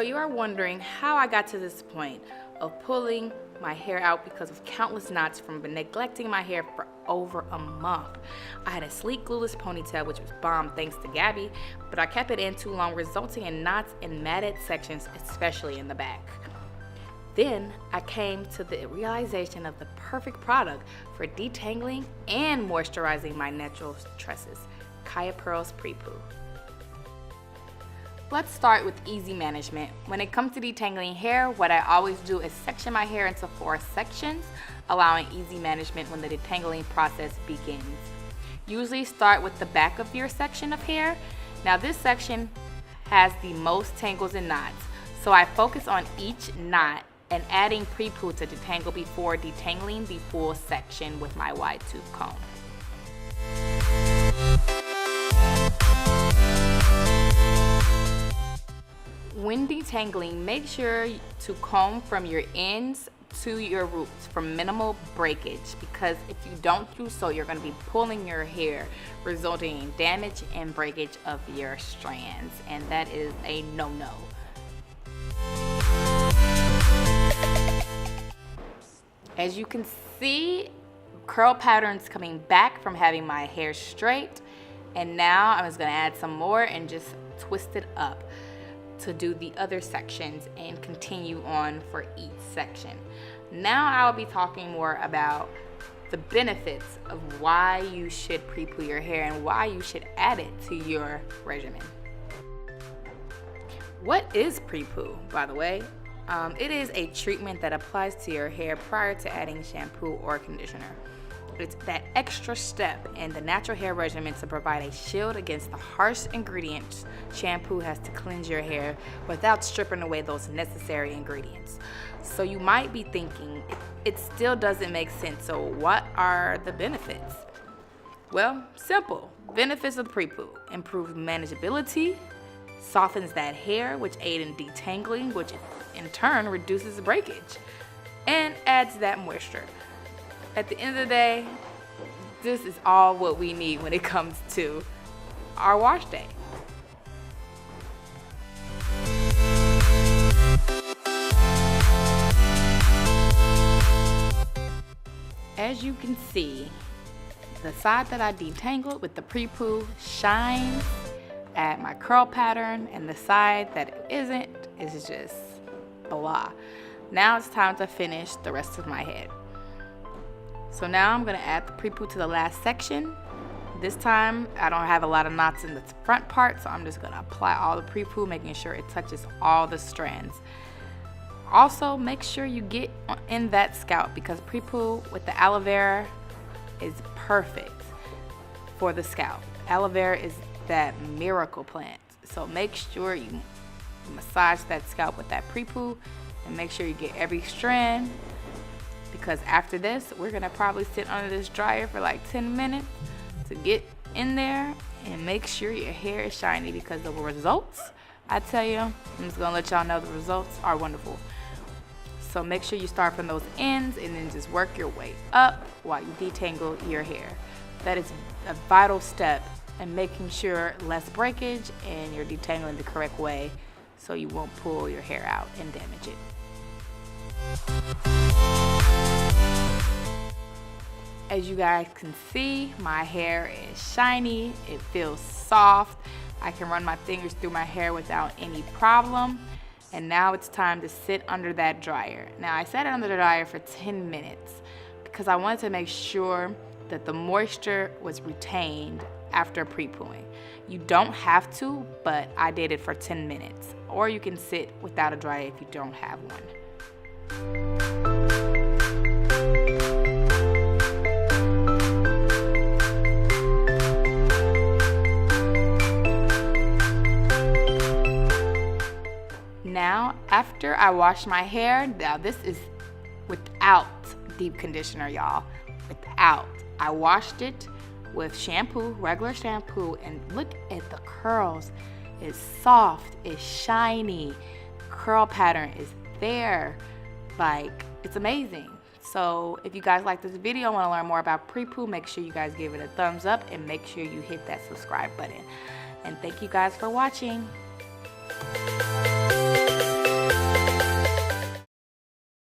you are wondering how I got to this point of pulling my hair out because of countless knots from neglecting my hair for over a month. I had a sleek glueless ponytail, which was bomb thanks to Gabby, but I kept it in too long, resulting in knots and matted sections, especially in the back. Then I came to the realization of the perfect product for detangling and moisturizing my natural tresses, Kaia Pearl's Pre-Poo. Let's start with easy management. When it comes to detangling hair, what I always do is section my hair into 4 sections, allowing easy management when the detangling process begins. Usually start with the back of your section of hair. Now this section has the most tangles and knots, so I focus on each knot and adding Pre-Poo to detangle before detangling the full section with my wide tooth comb. When detangling, make sure to comb from your ends to your roots for minimal breakage, because if you don't do so, you're going to be pulling your hair, resulting in damage and breakage of your strands, and that is a no-no. As you can see, curl patterns coming back from having my hair straight, and now I'm just going to add some more and just twist it up to do the other sections and continue on for each section. Now I'll be talking more about the benefits of why you should pre-poo your hair and why you should add it to your regimen. What is pre-poo, by the way? It is a treatment that applies to your hair prior to adding shampoo or conditioner. It's that extra step in the natural hair regimen to provide a shield against the harsh ingredients shampoo has to cleanse your hair without stripping away those necessary ingredients. So you might be thinking, it still doesn't make sense, so what are the benefits? Well, simple. Benefits of Pre-Poo: improved manageability, softens that hair, which aids in detangling, which in turn reduces breakage, and adds that moisture. At the end of the day, this is all what we need when it comes to our wash day. As you can see, the side that I detangled with the Pre-Poo shines at my curl pattern, and the side that it isn't is just blah. Now it's time to finish the rest of my head. So now I'm going to add the Pre-Poo to the last section. This time I don't have a lot of knots in the front part, so I'm just going to apply all the Pre-Poo, making sure it touches all the strands. Also, make sure you get in that scalp, because Pre-Poo with the Aloe Vera is perfect for the scalp. Aloe Vera is that miracle plant, so make sure you massage that scalp with that Pre-Poo and make sure you get every strand, because after this we're gonna probably sit under this dryer for like 10 minutes to get in there and make sure your hair is shiny, because the results, I tell you, I'm just gonna let y'all know the results are wonderful. So make sure you start from those ends and then just work your way up while you detangle your hair. That is a vital step in making sure less breakage and you're detangling the correct way, so you won't pull your hair out and damage it. As you guys can see, my hair is shiny, it feels soft. I can run my fingers through my hair without any problem. And now it's time to sit under that dryer. Now I sat under the dryer for 10 minutes because I wanted to make sure that the moisture was retained after pre-pooing. You don't have to, but I did it for 10 minutes. Or you can sit without a dryer if you don't have one. Now, after I wash my hair, now this is without deep conditioner, y'all. Without. I washed it with shampoo, regular shampoo, and look at the curls. It's soft, it's shiny, curl pattern is there. Like, it's amazing. So if you guys like this video and want to learn more about Pre-Poo, make sure you guys give it a thumbs up and make sure you hit that subscribe button. And thank you guys for watching.